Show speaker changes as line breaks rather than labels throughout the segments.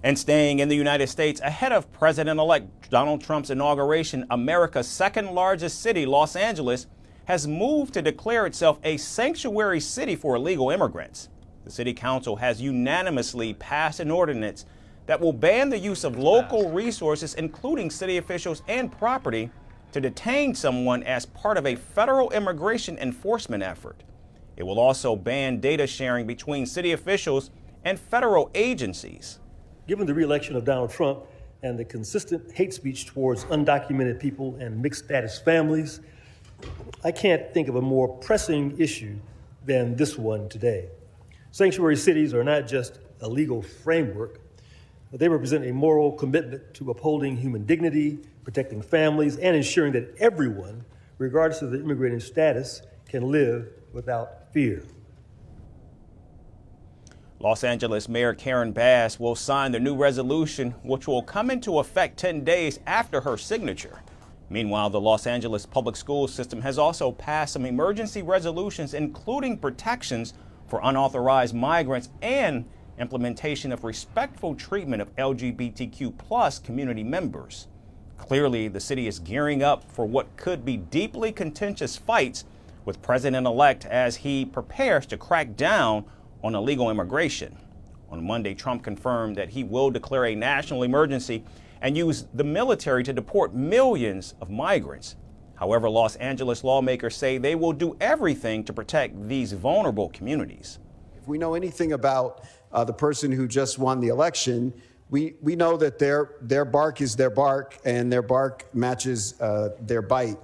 And staying in the United States, ahead of President-elect Donald Trump's inauguration, America's second largest city, Los Angeles, has moved to declare itself a sanctuary city for illegal immigrants. The city council has unanimously passed an ordinance that will ban the use of local resources, including city officials and property, to detain someone as part of a federal immigration enforcement effort. It will also ban data sharing between city officials and federal agencies.
Given the re-election of Donald Trump and the consistent hate speech towards undocumented people and mixed status families, I can't think of a more pressing issue than this one today. Sanctuary cities are not just a legal framework, but they represent a moral commitment to upholding human dignity, protecting families, and ensuring that everyone, regardless of their immigrating status, can live without fear.
Los Angeles Mayor Karen Bass will sign the new resolution, which will come into effect 10 days after her signature. Meanwhile, the Los Angeles public school system has also passed some emergency resolutions, including protections for unauthorized migrants and implementation of respectful treatment of LGBTQ+ community members. Clearly, the city is gearing up for what could be deeply contentious fights with President-elect as he prepares to crack down on illegal immigration. On Monday, Trump confirmed that he will declare a national emergency and use the military to deport millions of migrants. However, Los Angeles lawmakers say they will do everything to protect these vulnerable communities.
If we know anything about the person who just won the election, we know that their bark is their bark and their bark matches their bite.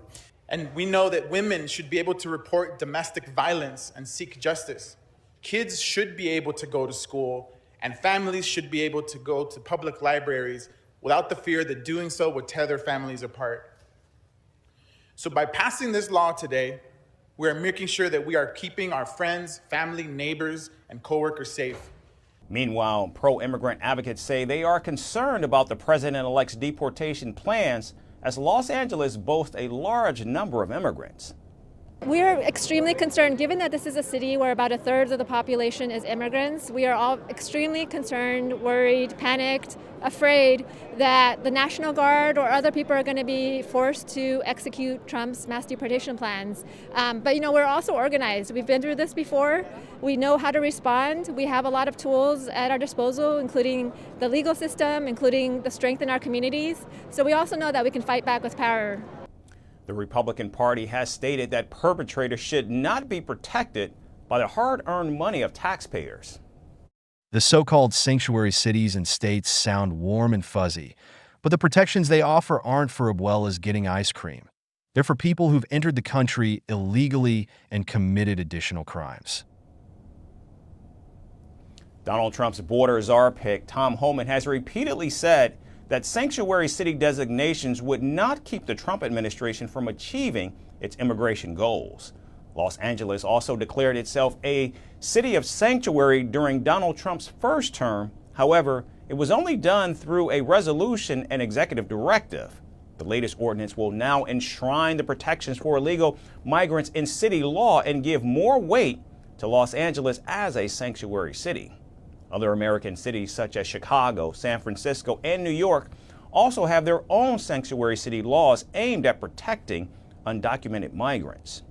And we know that women should be able to report domestic violence and seek justice. Kids should be able to go to school, and families should be able to go to public libraries without the fear that doing so would tear their families apart. So by passing this law today, we are making sure that we are keeping our friends, family, neighbors, and coworkers safe.
Meanwhile, pro-immigrant advocates say they are concerned about the president-elect's deportation plans as Los Angeles boasts a large number of immigrants.
We are extremely concerned, given that this is a city where about a third of the population is immigrants. We are all extremely concerned, worried, panicked, afraid that the National Guard or other people are going to be forced to execute Trump's mass deportation plans. But we're also organized. We've been through this before. We know how to respond. We have a lot of tools at our disposal, including the legal system, including the strength in our communities. So we also know that we can fight back with power.
The Republican Party has stated that perpetrators should not be protected by the hard-earned money of taxpayers.
The so-called sanctuary cities and states sound warm and fuzzy, but the protections they offer aren't for as well as getting ice cream. They're for people who've entered the country illegally and committed additional crimes.
Donald Trump's border czar pick, Tom Homan, has repeatedly said that sanctuary city designations would not keep the Trump administration from achieving its immigration goals. Los Angeles also declared itself a city of sanctuary during Donald Trump's first term. However, it was only done through a resolution and executive directive. The latest ordinance will now enshrine the protections for illegal migrants in city law and give more weight to Los Angeles as a sanctuary city. Other American cities such as Chicago, San Francisco, and New York also have their own sanctuary city laws aimed at protecting undocumented migrants.